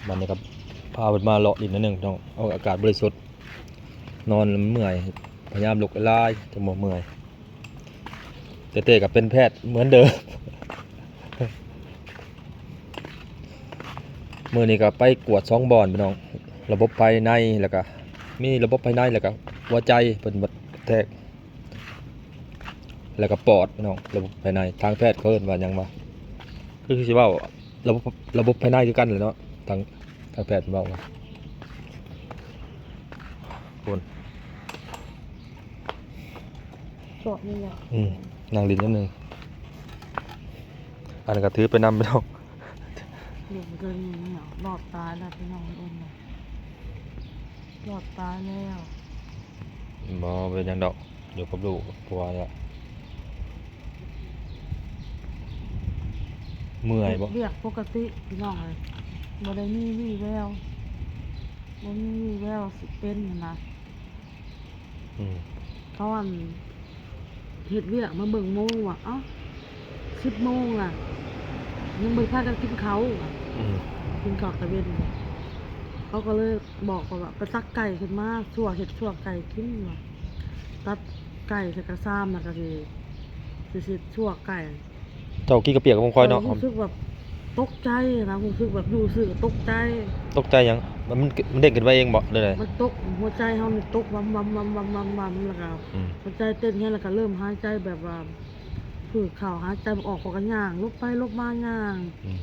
วันนี้ครับพาเพิ่นมาเลาะดินนิดนึงน้องเอาอากาศบริสุทธิ์นอนเมื่อยพยายามลุกไล่จังบ่เมื่อยเต้ๆกับเป็นแพทย์เหมือนเดิม มื้อนี้ก็ไปกวด2บ่อนพี่น้องระบบภายในแล้วก็มีระบบภายในแล้วก็หัวใจเพิ่นบ่แทรกแล้วก็ปอดพี่น้องระบบภายในทางแพทย์เขาเอิ้นว่าหยังวะคือสิเว้าระบบภายในคือกันแหละเนาะทางแพทย์เว้าว่าคน จอดนี่แหละ นั่งลิ้นนิดนึงอันนั้นก็ถือไปนำไปน้อง เดี๋ยวมันจะมีเหนียวรอดตายแล้วพี่น้องเอ็นเลยรอดตายแล้ว บ่เป็นหยังดอกอยู่กับลูกกับผัวเนี่ยเมื่อยบ่ เรียกปกติพี่น้องเลยบ่ได้มีวี่แววบ่มีวี่แววสิเป็นนะ อืม เขาอันเฮ็ดเวียกมาเบิ่งโมงว่ะเอ้า10 โมงล่ะยังบ่พากันกินข้าวว่ะ อืม กินข้าวตะเวนว่ะเขาก็เลยบอกว่าไปตักไก่ขึ้นมาชั่วเฮ็ดชั่วไก่กินว่ะตัดไก่ใส่กระซ้ำแล้วก็สิชั่วไก่ เจ้ากี้กระเปียกกับผมคอยเนาะ รู้สึกแบบตกใจนะรู้สึกแบบรู้สึกตกใจ ตกใจหยังมันเด้งขึ้นไปเองบ่เลย มันตกหัวใจเฮานี่ตกวัมวัมวัมวัมวัมวัมแล้วก็ อืม หัวใจเต้นแฮงแล้วก็เริ่มหายใจแบบว่าผืดเข่าหายใจบ่ออกพอกันย่างลุกไปลุกมาย่าง อืม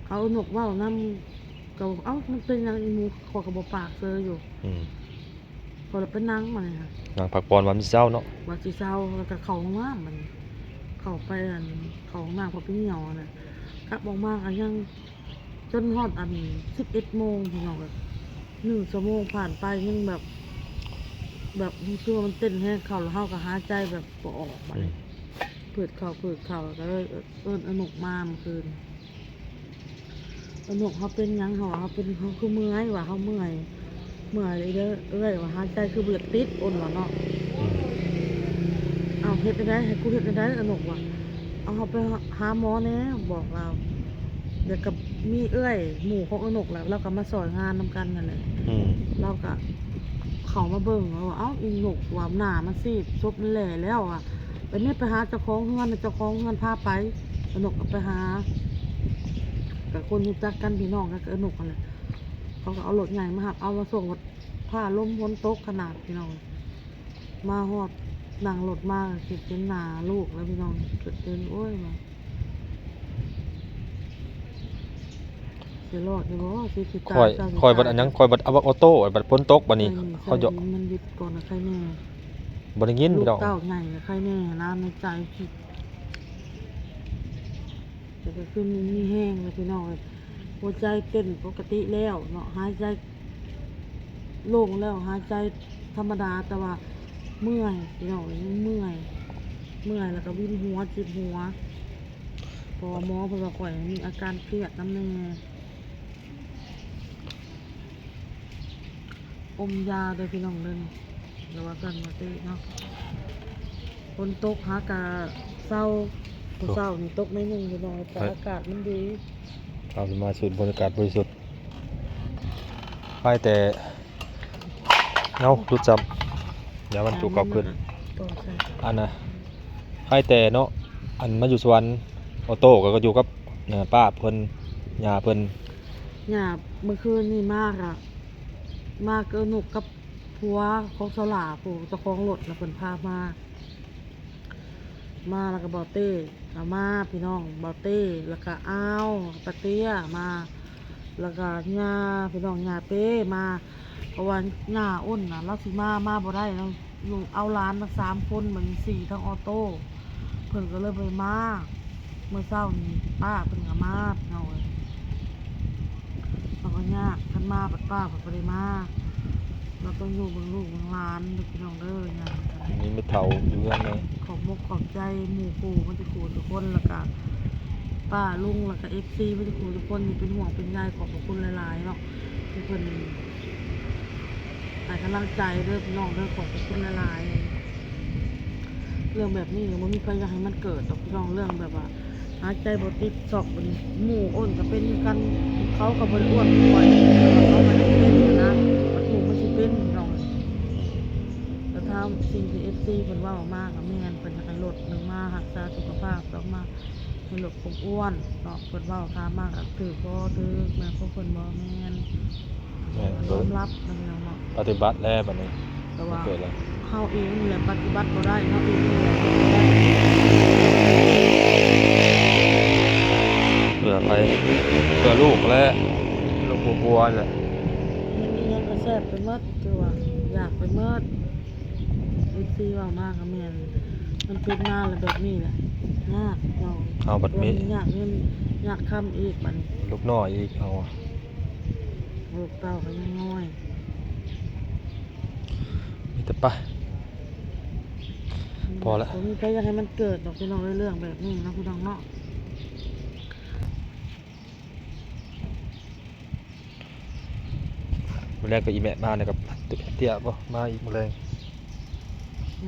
เขาหนกเว้านำก็เอ้ามันเป็นหยังอีหมูขอก็บ่ปากเซออยู่ อืม พอแล้วไปนั่งมาเนี่ยค่ะ นางพักผ่อนวันเช้าเนาะ ว่าสิเศร้าแล้วก็เข้าห้องน้ำมันเข้าไปอันเข้าห้องน้ำพอไปเหี่ยวน่ะกลับออกมาก็ยังจนฮอดอัน11 โมงพี่น้องก็1 ชั่วโมงผ่านไปยังแบบรู้สึกว่ามันเต้นแฮงเข้าแล้วเฮาก็หายใจแบบบ่ออกบัด อืม นี้ผืดเข่าก็เลยเอิ้นอนุกมาเมื่อคืนอนุกเขาเป็นหยังเขาเป็นเขาคือเมื่อยว่าเขาเมื่อยเลยเด้อว่าหายใจคือเบือดติดอ่อนว่าเนาะ อืม เอาเฮ็ดได้ให้กูเฮ็ดได้อนุกว่าเอาเขาไปหาหมอแน่บอกเราเดี๋ยวกับมีหมู่ของอนุกแหละเราก็มาสอนงานนำกันนั่นแหละ อืม เราก็เขามาเบิ่งว่าเอ้าอีหนุกว่าหน้ามันซีดซบมันแหล่แล้วอ่ะไปนี่ไปหาเจ้าของเฮือนเจ้าของเฮือนพาไปอนุกก็ไปหากับคนรู้จักกันพี่น้องกันก็อนุกกันเลยเขาก็เอารถใหญ่มาหับเอามาส่งผ้าล้มพ้นโต๊ะขนาดพี่น้องมาฮอดนั่งรถมาคิดเป็นหน้าลูกแล้วพี่น้องเกิดเป็นโอ้ยมาสิรอดอยู่บ่สิสิตา คอยบัดอันหยังคอยบัดออโต้บัดพ้นตกบัดนี้เขาจะ มันหยุดก่อนนะใครแน่ บ่ได้ยิน ลู พี่ ก น้อง เต้าใหญ่นะใครแน่นะในใจคิดแต่ก็คือมีแห้งเลยพี่น้องเลยหัวใจเต้นปกติแล้วเนาะหายใจโล่งแล้วหายใจธรรมดาแต่ว่าเมื่อยพี่น้องเลยเมื่อยแล้วก็วินหัวจิบหัวพอหมอเพิ่นว่าข่อยมีอาการเครียดน้ำแน่อมยาโดยพี่น้องเลยแล้วว่ากันมาติเนาะฝนตกหากาเศร้าเศร้านี่ตกไม่นึงพี่น้องแต่อากาศมันดี เอามาสูดบรรยากาศบริสุทธิ์ไปแต่เงาดูดจับเดี๋ยวมันถูกเก่าขึ้น ต่อใส่ อันน่ะไปแต่เนาะอันมาอยู่สวรรค์ออโต้ก็อยู่กับป้าเพิ่นย่าเพิ่น เนี่ยเมื่อคืนนี่มากอะมากเกินหนุกกับผัวของสลาผู้เจ้าของรถแล้วเพิ่นพามาแล้วก็บอเต้เอามาพี่น้องบอเต้แล้วก็อ้าวปะเตี้ยมาแล้วก็ย่าพี่น้องย่าเป้มาเพราะว่าย่าอ้นน่ะเราสิมาบ่ได้เราลุงเอาหลานมา3 คนมัน4ทั้งออโต้เพิ่นก็เลยไปมาเมื่อเช้านี้ป้าเพิ่นก็มาพี่น้องเอ้ยเราก็ยากท่านมาปัดป้าปัดปริมาเราต้องอยู่เบิ่งลูกเบิ่งหลานเด้อพี่น้องเด้อเนี่ย มีไม่เฒ่าอยู่เรือนเลย ขอบมกขอบใจหมู่ปู่มันจะขู่ทุกคนแล้วก็ป้าลุงแล้วก็FCมันจะขู่ทุกคนนี่เป็นห่วงเป็นใยขอบคุณหลายๆเนาะที่เพิ่นให้กำลังใจเด้อพี่น้องเด้อขอบคุณหลายๆเรื่องแบบนี้มันมีใครอยากให้มันเกิดดอกพี่น้องเรื่องแบบว่าหายใจบ่ติดซอกเป็นหมู่อ้นก็เป็นกัน เขาก็บ่ได้อ้วนป่วยเขามันเป็นนะมันถูกมันสิเป็นน้องแต่ถ้าสิ่งที่ FC เพิ่นเว้ามากก็แม่นเพิ่นอยากให้ลดหนึ่งมารักษาสุขภาพสองมาให้ลดความอ้วนเนาะเพิ่นเว้าถามมากก็ถือบ่ถือแม่นเพิ่นบ่แม่น แม่น ย เบิ่ อง มรับมันเนาะ ปฏิบัติแล้วบัดนี้ แต่ มัน ว่า เกิดแล้ว เฮาเองนี่แหละปฏิบัติบ่ได้เฮาเองนี่แหละบ่ได้ เพื่อไปเพื่อลูกและลูกบัวๆแหละ มันอีหยังก็แซ่บไปหมดคือว่าอยากไปหมดFC เว้ามากก็แม่นมันเป็นมาแล้วแบบนี้แหละยากเนาะ เอาบัดนี้ ยากเงินยากคำอีกบัดนี้ ลูกน้อยอีกเอาอะ ลูกเต้าก็ยังน้อย มีแต่ไป พอละ ผมมีใครอยากให้มันเกิดดอกพี่น้องเรื่องแบบนี้เนาะพี่น้องเนาะ มื้อแรกก็อีแม่มาเนี่ยกับเตี้ยบ่มาอีกมื้อแรง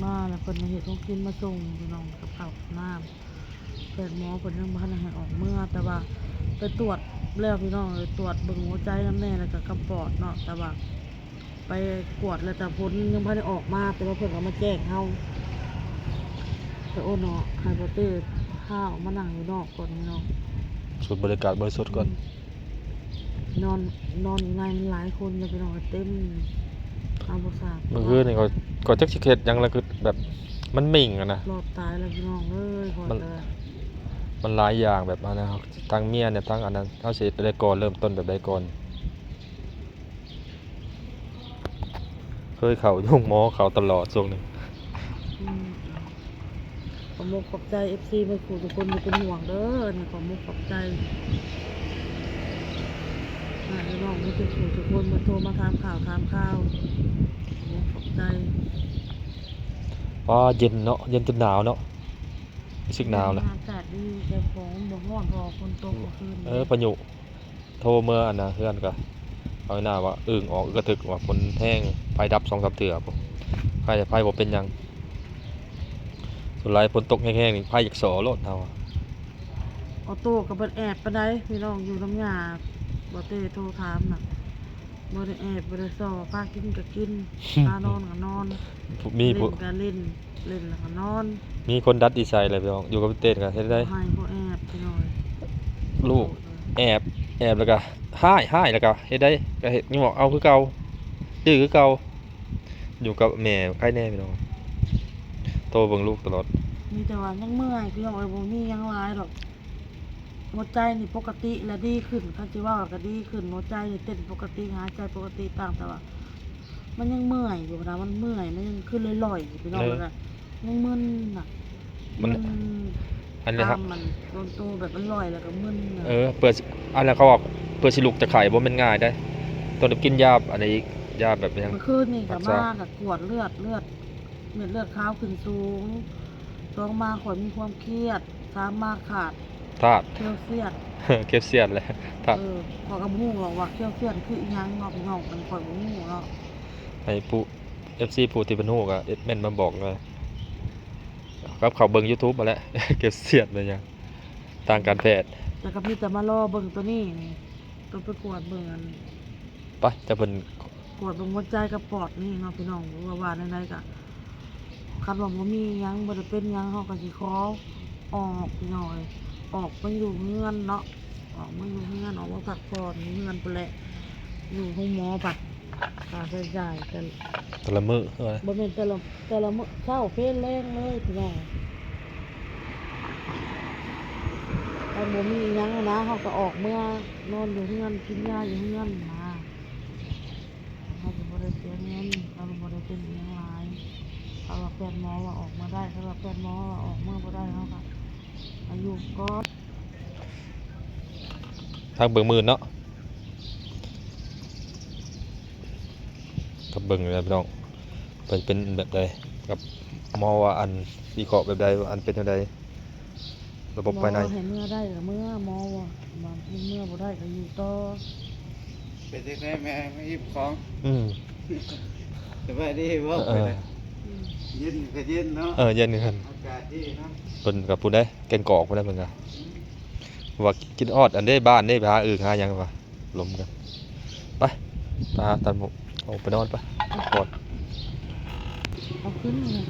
มาแล้วเพิ่นมาเฮ็ดของกินมาส่งพี่น้องกับข้าวน้ำแพทย์หมอเพิ่นยังบ่ทันให้ออกเมื่อแต่ว่าไปตรวจแล้วพี่น้องเลยตรวจเบิ่งหัวใจนำแน่แล้วก็กำปอดเนาะแต่ว่าไปกวดแล้วแต่ผลยังบ่ได้ออกมาแต่ว่าเพิ่นก็มาแจ้งเฮาแต่โอ้เนาะไฮโปเตสข้าวมานั่งอยู่นอกก่อนพี่น้อง สูตรบรรยากาศบริสุทธิ์ก่อน นอนอยู่ในมันหลายคนเลยพี่น้องเต็มเอาบ่ทราบ เมื่อคืนนี่ก็จักสิเฮ็ดหยังแล้วคือแบบมันมิ่งอะนะ รอดตายแล้วพี่น้องเอ้ยขอ มัน เลย มันหลายอย่างแบบอันนะครับทั้งเมียเนี่ยทั้งอันนั้นเฮาสิได้ก่อนเริ่มต้นแบบใดก่อนเคยเข้ายุ่งหมอเข้าตลอดช่วงหนึง อืมขอมุกขอบใจ FC ไปครูทุกคนที่เป็นห่วงเด้อนี่ขอมุกขอบใจพี่น้องไม่ทุกคนทุกคนมาโทรมาถามข่าวขอมุกขอบใจ ว่าเย็นเนาะเย็นจนหนาวเนาะรู้สึกหนาวนะ อากาศดีแต่ของบ่ร้อนพอคนตกกว่าคืน พายุโทรเมื่ออันน่ะเพื่อนก็เอาหน้าว่าอึ่งออกอึกกระทึกว่าฝนแห้งไฟดับ2-3เทื่อพุ่นใครจะไฟบ่เป็นหยังสุดท้ายฝนตกแห้งๆนี่ไฟอยากสอโลดเฮาอะ ออโต้กับเบิดแอบปานใดพี่น้องอยู่น้ำยาบ่เต้โทรถามน่ะบ่ได้แอบบ่ได้ซ้อพากินก็กิน พานอนก็นอน มี เล่ ผู้ นก็เล่นแล้วก็นอน มีคนดัดดีไซน์เลยพี่น้องอยู่กับพี่เต้นก็เฮ็ดได้ บ่ให้บ่แอบพี่น้อง ลูกแอบแล้วก็ห้ายแล้วก็เฮ็ดได้ก็เฮ็ดยังบอกเอาคือเก่าดื้อคือเก่าอยู่กับแม่ใครแน่พี่น้องโตเบิ่งลูกตลอด มีแต่ว่ายังเมื่อยพี่น้องเอ้ยบ่มีหยังหลายดอกหัวใจนี่ปกติและดีขึ้นคันสิว่าก็ดีขึ้นหัวใจนี่เต้นปกติหายใจปกติตามแต่ว่า มันยังเมื่อยอยู่นะมันเมื่อยมันยังขึ้นลอยๆอยู่พี่น้องนะยังมึนน่ะ มัน อันนี้ครับ ตามมันโดนตัวแบบมันลอยแล้วก็มึนน่ะ เปิดอันนั้นเขาบอกเปิดสิลุกจะไข่บ่แม่นง่ายได้ต้องกินยาอันนี้อีกยาแบบยัง เมื่อคืนนี่ก็ รักษา มากับกวดเลือดขาวขึ้นสูงสองมาข่อยมีความเครียดสามมาขาด ธาตุ เครียดเสียด เก็บเสียดเลยธาตุ ขอยก็บ่ฮู้หรอกว่าเครียดเสียดคืออีหยังเนาะพี่น้องมันข่อยบ่ฮู้เนาะ ให้ผู้ FC ผู้ที่เป็นฮู้ก็เม่นมาบอกเลยครับเขาเบิ่ง YouTube มาแล้ว เก็บเสียดเลยยังทางการแพทย์ แต่ก็มีแต่มารอเบิ่งตัวนี้นี่ต้องไปกวดเบิ่งอัน ไปจะเพิ่น กวดเบิ่งหัวใจกับปอดนี่เนาะพี่น้องว่าในๆก็คันว่าบ่มีหยังบ่ได้เป็นหยังเฮาก็สิขอออกพี่น้อยออกมาอยู่เฮือนเนาะออกมาอยู่เฮือนออกมาพักผ่อนอยู่เฮือนพุ่นแหละอยู่ห้องหมอบัดค่าใช้จ่ายแต่ แต่ละมื้อ บ่แม่นแต่ละมื้อเช้าเพลแรงเลยพี่น้องถ้าบ่มีหยังนะเฮาก็ออกเมื่อนอนอยู่เฮือนกินยาอยู่เฮือนนะเฮาก็บ่ได้เสียเงินเฮาบ่ได้เป็นหยังหลายถ้าว่าแพทย์หมอว่าออกมาได้ถ้าว่าแพทย์หมอว่าออกเมื่อบ่ได้เฮาก็อายุก็ ทางเบิ่งมื้อเนาะกับเบิ่งเลยพี่น้องเป็นแบบใดกับหมอว่าอันวิเคราะห์แบบใดว่าอันเป็นจังไดระบบภายใน หมอให้เมื่อได้ก็เมื่อหมอว่าบ่เมื่อบ่ได้ก็อยู่ต่อ เป็นจังได๋แม่ไม่หยิบของ อืม สบายดีบ่ เออ อืม เย็นก็เย็นเนาะ เย็นขึ้น อากาศดีเนาะ เพิ่นก็พูดได้แกงกอกพูดได้เพิ่นก็ว่ากินออดอันได้บ้านได้ไปหาอึ่งหาหยังวะ ลมกันไปตาตันหมกเอาไปนอนไปกอด เอาขึ้นเลย